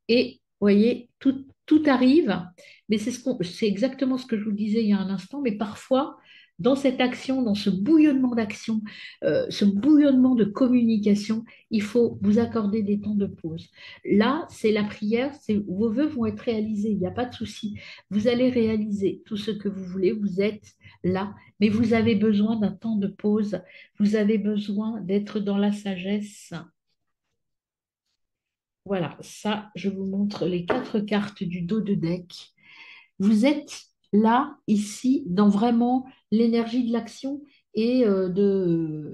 Et vous voyez, tout arrive, mais c'est exactement ce que je vous disais il y a un instant, mais parfois, dans cette action, dans ce bouillonnement d'action, ce bouillonnement de communication, il faut vous accorder des temps de pause. Là, c'est la prière, vos vœux vont être réalisés, il n'y a pas de souci. Vous allez réaliser tout ce que vous voulez, vous êtes là, mais vous avez besoin d'un temps de pause, vous avez besoin d'être dans la sagesse. Voilà, ça, je vous montre les 4 cartes du dos de deck. Vous êtes là, ici, dans vraiment l'énergie de l'action et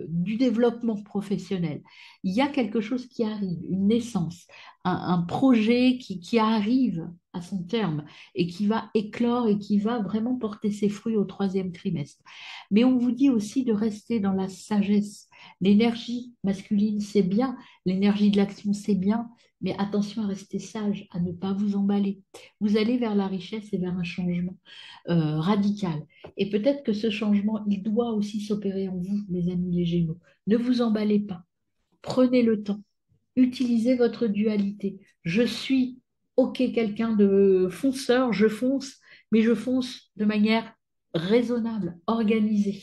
du développement professionnel. Il y a quelque chose qui arrive, une naissance, un projet qui arrive à son terme et qui va éclore et qui va vraiment porter ses fruits au troisième trimestre. Mais on vous dit aussi de rester dans la sagesse. L'énergie masculine, c'est bien, l'énergie de l'action, c'est bien, mais attention à rester sage, à ne pas vous emballer. Vous allez vers la richesse et vers un changement radical. Et peut-être que ce changement, il doit aussi s'opérer en vous, mes amis les Gémeaux. Ne vous emballez pas. Prenez le temps. Utilisez votre dualité. Je suis, OK, quelqu'un de fonceur, je fonce, mais je fonce de manière raisonnable, organisée,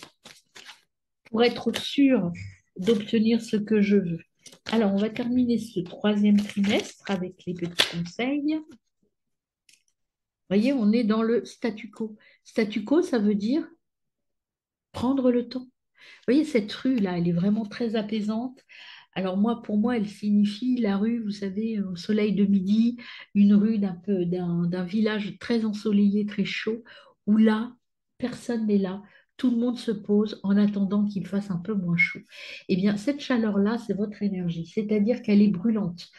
pour être sûr d'obtenir ce que je veux. Alors, on va terminer ce troisième trimestre avec les petits conseils. Voyez, on est dans le statu quo. Statu quo, ça veut dire prendre le temps. Vous voyez, cette rue-là, elle est vraiment très apaisante. Alors moi, pour moi, elle signifie la rue, vous savez, au soleil de midi, une rue d'un village très ensoleillé, très chaud, où là, personne n'est là. Tout le monde se pose en attendant qu'il fasse un peu moins chaud. Eh bien, cette chaleur-là, c'est votre énergie, c'est-à-dire qu'elle est brûlante.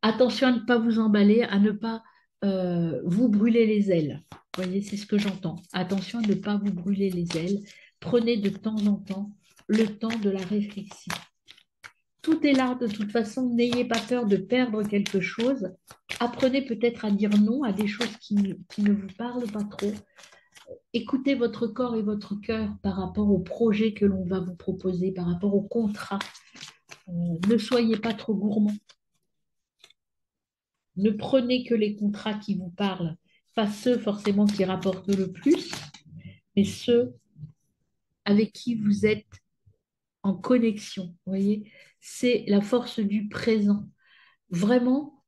Attention à ne pas vous emballer, à ne pas vous brûler les ailes. Vous voyez, c'est ce que j'entends. Attention à ne pas vous brûler les ailes. Prenez de temps en temps le temps de la réflexion. Tout est là, de toute façon, n'ayez pas peur de perdre quelque chose. Apprenez peut-être à dire non à des choses qui ne vous parlent pas trop. Écoutez votre corps et votre cœur par rapport au projet que l'on va vous proposer, par rapport au contrat. Ne soyez pas trop gourmand. Ne prenez que les contrats qui vous parlent, pas ceux forcément qui rapportent le plus, mais ceux avec qui vous êtes en connexion. Vous voyez, c'est la force du présent. Vraiment,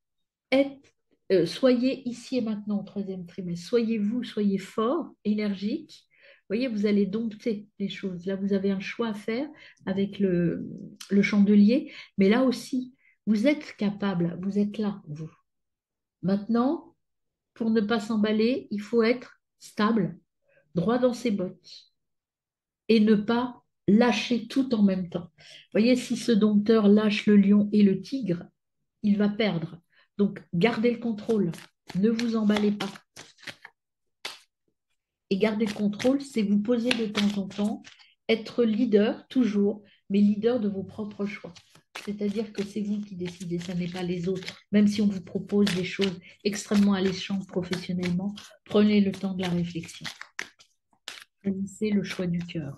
soyez ici et maintenant au troisième trimestre. Soyez vous, soyez fort, énergique. Vous voyez, vous allez dompter les choses. Là, vous avez un choix à faire avec le chandelier, mais là aussi, vous êtes capable, vous êtes là, vous. Maintenant, pour ne pas s'emballer, il faut être stable, droit dans ses bottes et ne pas lâcher tout en même temps. Vous voyez, si ce dompteur lâche le lion et le tigre, il va perdre. Donc, gardez le contrôle. Ne vous emballez pas. Et garder le contrôle, c'est vous poser de temps en temps, être leader toujours, mais leader de vos propres choix. C'est-à-dire que c'est vous qui décidez, ce n'est pas les autres. Même si on vous propose des choses extrêmement alléchantes professionnellement, prenez le temps de la réflexion. Choisissez le choix du cœur.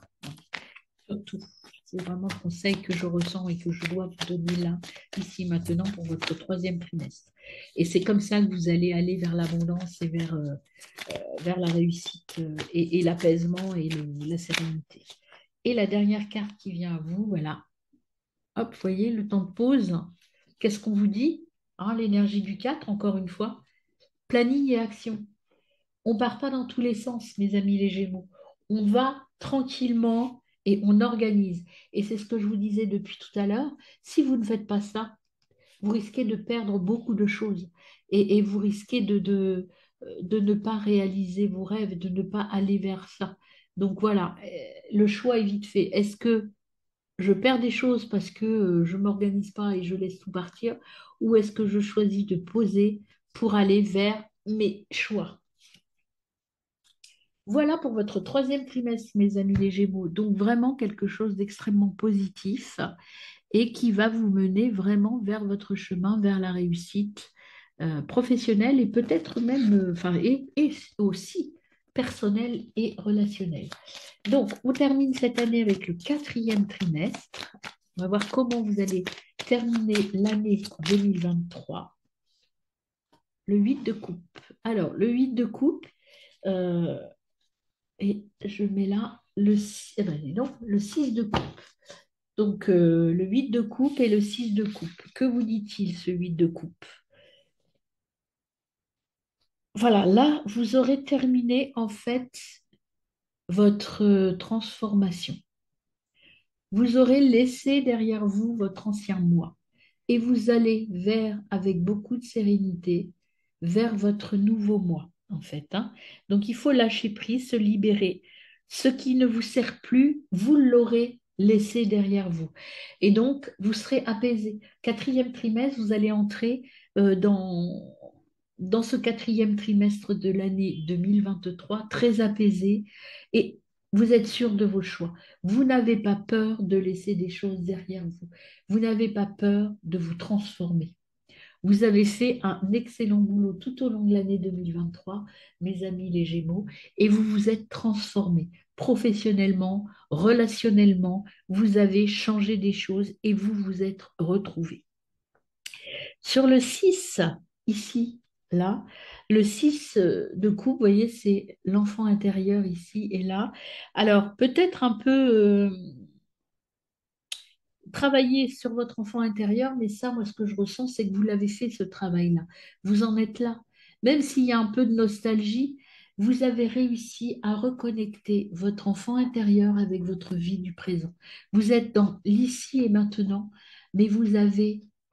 Surtout, c'est vraiment le conseil que je ressens et que je dois vous donner là, ici, maintenant, pour votre troisième trimestre. Et c'est comme ça que vous allez aller vers l'abondance et vers la réussite et l'apaisement et la sérénité. Et la dernière carte qui vient à vous, voilà. Hop, vous voyez, le temps de pause. Qu'est-ce qu'on vous dit? Ah, l'énergie du 4, encore une fois. Planning et action. On ne part pas dans tous les sens, mes amis les Gémeaux. On va tranquillement et on organise. Et c'est ce que je vous disais depuis tout à l'heure. Si vous ne faites pas ça, vous risquez de perdre beaucoup de choses et vous risquez de ne pas réaliser vos rêves, de ne pas aller vers ça. Donc voilà, le choix est vite fait. Est-ce que je perds des choses parce que je ne m'organise pas et je laisse tout partir, ou est-ce que je choisis de poser pour aller vers mes choix? Voilà pour votre troisième trimestre, mes amis les Gémeaux. Donc vraiment quelque chose d'extrêmement positif et qui va vous mener vraiment vers votre chemin, vers la réussite professionnelle et peut-être même, enfin, et aussi personnelle et relationnelle. Donc, on termine cette année avec le quatrième trimestre. On va voir comment vous allez terminer l'année 2023. Le 8 de coupe. Alors, le 8 de coupe, euh, Et je mets là eh ben, dis donc, le 6 de coupe. Donc, le 8 de coupe et le 6 de coupe. Que vous dit-il, ce 8 de coupe? Voilà, là, vous aurez terminé en fait votre transformation. Vous aurez laissé derrière vous votre ancien moi et vous allez avec beaucoup de sérénité, vers votre nouveau moi, en fait, hein. Donc, il faut lâcher prise, se libérer. Ce qui ne vous sert plus, vous l'aurez laissé derrière vous. Et donc, vous serez apaisé. Quatrième trimestre, vous allez entrer dans ce quatrième trimestre de l'année 2023 très apaisé et vous êtes sûr de vos choix. Vous n'avez pas peur de laisser des choses derrière vous. Vous n'avez pas peur de vous transformer. Vous avez fait un excellent boulot tout au long de l'année 2023, mes amis les Gémeaux, et vous vous êtes transformés professionnellement, relationnellement. Vous avez changé des choses et vous vous êtes retrouvés. Sur le 6 ici, là, le 6 de coupe, vous voyez, c'est l'enfant intérieur ici et là. Alors, peut-être un peu travailler sur votre enfant intérieur, mais ça, moi, ce que je ressens, c'est que vous l'avez fait, ce travail-là. Vous en êtes là. Même s'il y a un peu de nostalgie, vous avez réussi à reconnecter votre enfant intérieur avec votre vie du présent. Vous êtes dans l'ici et maintenant, mais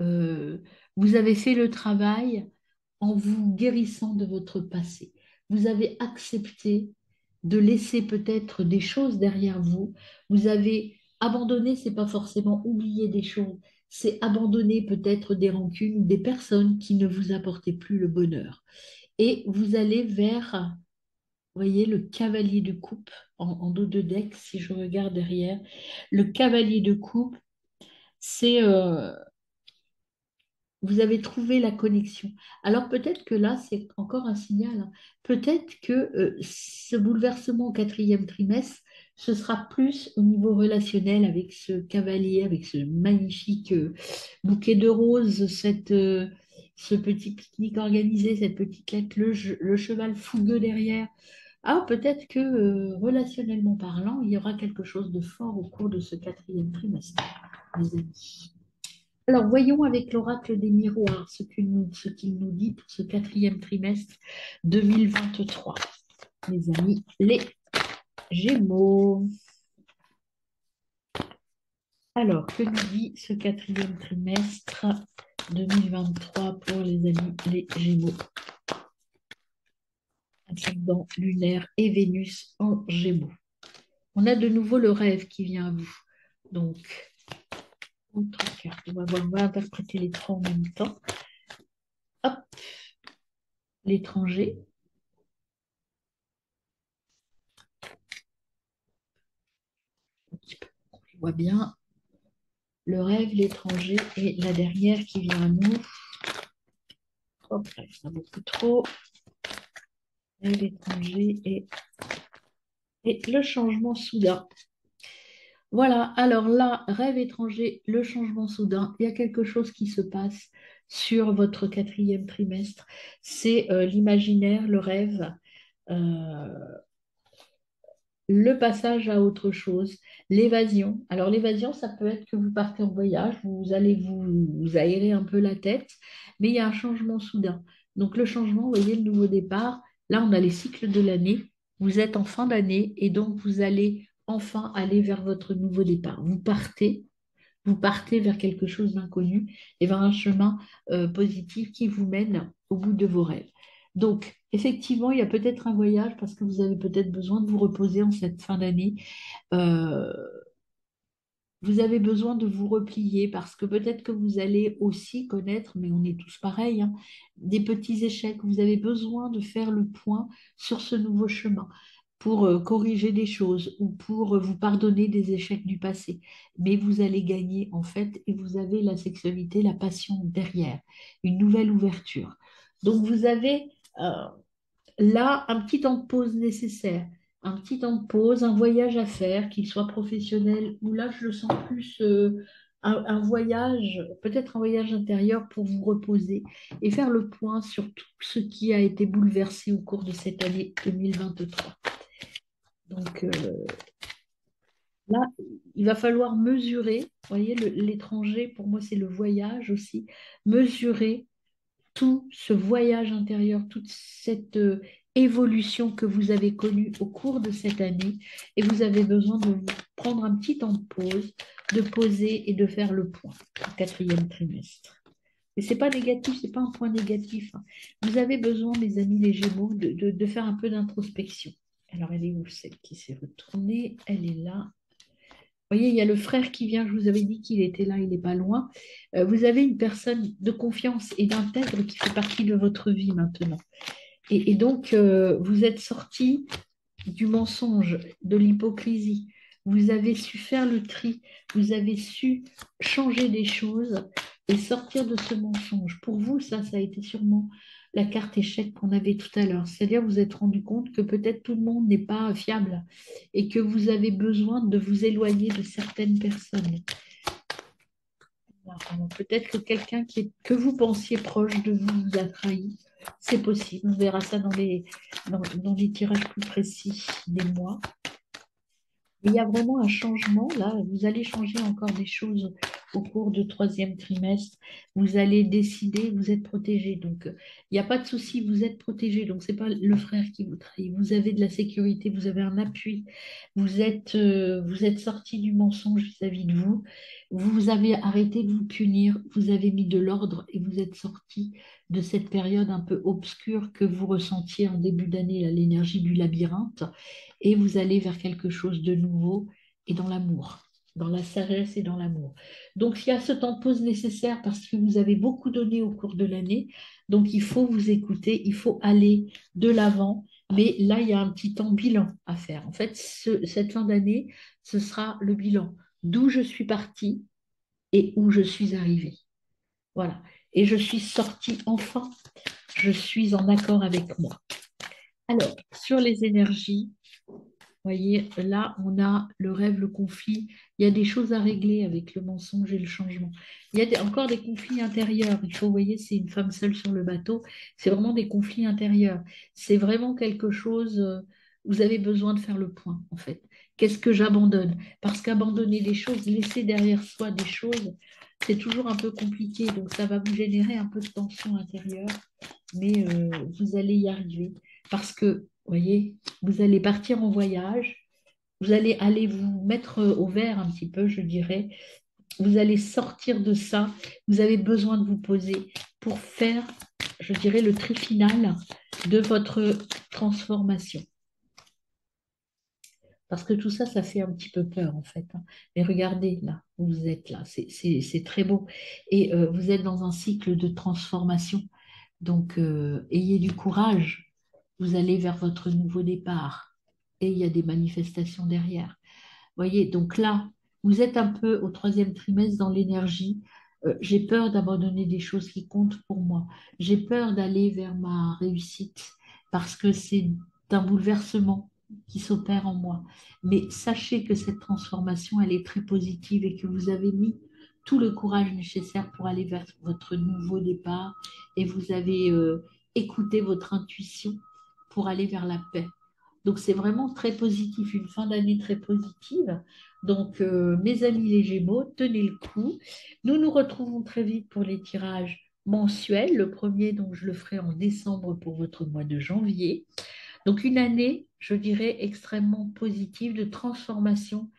euh, vous avez fait le travail en vous guérissant de votre passé. Vous avez accepté de laisser peut-être des choses derrière vous. Vous avez abandonné, c'est pas forcément oublier des choses, c'est abandonner peut-être des rancunes ou des personnes qui ne vous apportaient plus le bonheur. Et vous allez vers, vous voyez, le cavalier de coupe en dos de deck, si je regarde derrière. Le cavalier de coupe, c'est vous avez trouvé la connexion. Alors peut-être que là, c'est encore un signal, hein. Peut-être que ce bouleversement au quatrième trimestre, ce sera plus au niveau relationnel avec ce cavalier, avec ce magnifique bouquet de roses, ce petit pique-nique organisé, cette petite lettre, le cheval fougueux derrière. Ah, peut-être que relationnellement parlant, il y aura quelque chose de fort au cours de ce quatrième trimestre, mes amis. Alors, voyons avec l'oracle des miroirs ce qu'il nous dit pour ce quatrième trimestre 2023. Mes amis, les Gémeaux. Alors, que nous dit ce quatrième trimestre 2023 pour les amis, les Gémeaux? Ascendant lunaire et Vénus en Gémeaux. On a de nouveau le rêve qui vient à vous. Donc, autre carte. On va interpréter les trois en même temps. Hop, l'étranger. On les voit bien. Le rêve, l'étranger et la dernière qui vient à nous. Hop, là, il y en a beaucoup trop. Rêve, l'étranger et le changement soudain. Voilà, alors là, rêve étranger, le changement soudain, il y a quelque chose qui se passe sur votre quatrième trimestre. C'est l'imaginaire, le rêve. Euh, le passage à autre chose, l'évasion. Alors l'évasion, ça peut être que vous partez en voyage, vous allez vous aérer un peu la tête, mais il y a un changement soudain. Donc le changement, vous voyez, le nouveau départ, là on a les cycles de l'année, vous êtes en fin d'année et donc vous allez enfin aller vers votre nouveau départ. Vous partez vers quelque chose d'inconnu et vers un chemin positif qui vous mène au bout de vos rêves. Donc, effectivement, il y a peut-être un voyage parce que vous avez peut-être besoin de vous reposer en cette fin d'année. Euh, vous avez besoin de vous replier parce que peut-être que vous allez aussi connaître, mais on est tous pareils, hein, des petits échecs. Vous avez besoin de faire le point sur ce nouveau chemin pour corriger des choses ou pour vous pardonner des échecs du passé. Mais vous allez gagner en fait et vous avez la sexualité, la passion derrière, une nouvelle ouverture. Donc vous avez là un petit temps de pause nécessaire, un petit temps de pause, un voyage à faire, qu'il soit professionnel ou là je le sens plus un voyage, peut-être un voyage intérieur pour vous reposer et faire le point sur tout ce qui a été bouleversé au cours de cette année 2023. Donc là, il va falloir mesurer, vous voyez, l'étranger, pour moi, c'est le voyage aussi, mesurer tout ce voyage intérieur, toute cette évolution que vous avez connue au cours de cette année, et vous avez besoin de vous prendre un petit temps de pause, de poser et de faire le point au quatrième trimestre. Et c'est pas négatif, c'est pas un point négatif, hein. Vous avez besoin, mes amis les Gémeaux, de faire un peu d'introspection. Alors, elle est où, celle qui s'est retournée? Elle est là. Vous voyez, il y a le frère qui vient, je vous avais dit qu'il était là, il n'est pas loin. Vous avez une personne de confiance et d'intègre qui fait partie de votre vie maintenant. Et donc, vous êtes sorti du mensonge, de l'hypocrisie. Vous avez su faire le tri, vous avez su changer des choses et sortir de ce mensonge. Pour vous, ça a été sûrement la carte échec qu'on avait tout à l'heure. C'est-à-dire, vous vous êtes rendu compte que peut-être tout le monde n'est pas fiable et que vous avez besoin de vous éloigner de certaines personnes. Alors, peut-être que quelqu'un que vous pensiez proche de vous vous a trahi. C'est possible. On verra ça dans les tirages plus précis des mois. Il y a vraiment un changement là. Vous allez changer encore des choses au cours du troisième trimestre. Vous allez décider, vous êtes protégé. Donc, il n'y a pas de souci, vous êtes protégé. Donc, ce n'est pas le frère qui vous trahit. Vous avez de la sécurité, vous avez un appui. Vous êtes sorti du mensonge vis-à-vis de vous. Vous avez arrêté de vous punir. Vous avez mis de l'ordre et vous êtes sorti de cette période un peu obscure que vous ressentiez en début d'année, là, l'énergie du labyrinthe, et vous allez vers quelque chose de nouveau et dans l'amour, dans la sagesse et dans l'amour. Donc, il y a ce temps de pause nécessaire parce que vous avez beaucoup donné au cours de l'année. Donc, il faut vous écouter, il faut aller de l'avant. Mais là, il y a un petit temps bilan à faire. En fait, cette fin d'année, ce sera le bilan d'où je suis partie et où je suis arrivée. Voilà. Et je suis sortie enfin. Je suis en accord avec moi. Alors, sur les énergies, voyez, là, on a le rêve, le conflit. Il y a des choses à régler avec le mensonge et le changement. Il y a encore des conflits intérieurs. Il faut, vous voyez, c'est une femme seule sur le bateau. C'est vraiment des conflits intérieurs. C'est vraiment quelque chose, vous avez besoin de faire le point, en fait. Qu'est-ce que j'abandonne? Parce qu'abandonner des choses, laisser derrière soi des choses, c'est toujours un peu compliqué. Donc, ça va vous générer un peu de tension intérieure, mais vous allez y arriver. Parce que, vous voyez, vous allez partir en voyage, vous allez aller vous mettre au vert un petit peu, je dirais. Vous allez sortir de ça. Vous avez besoin de vous poser pour faire, je dirais, le tri final de votre transformation. Parce que tout ça, ça fait un petit peu peur en fait, hein. Mais regardez là, où vous êtes là, c'est très beau. Et vous êtes dans un cycle de transformation. Donc, ayez du courage. Vous allez vers votre nouveau départ. Et il y a des manifestations derrière. Voyez, donc là, vous êtes un peu au troisième trimestre dans l'énergie. J'ai peur d'abandonner des choses qui comptent pour moi. J'ai peur d'aller vers ma réussite parce que c'est un bouleversement qui s'opère en moi. Mais sachez que cette transformation, elle est très positive et que vous avez mis tout le courage nécessaire pour aller vers votre nouveau départ et vous avez écouté votre intuition pour aller vers la paix. Donc c'est vraiment très positif, une fin d'année très positive. Donc mes amis les Gémeaux, tenez le coup. Nous nous retrouvons très vite pour les tirages mensuels. Le premier, donc je le ferai en décembre pour votre mois de janvier. Donc une année, je dirais, extrêmement positive, de transformation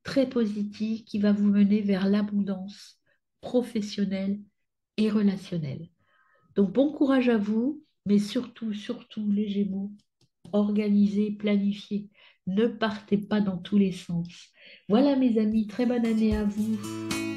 très positive qui va vous mener vers l'abondance professionnelle et relationnelle. Donc bon courage à vous, mais surtout, surtout les Gémeaux, organisez, planifiez. Ne partez pas dans tous les sens. Voilà mes amis, très bonne année à vous.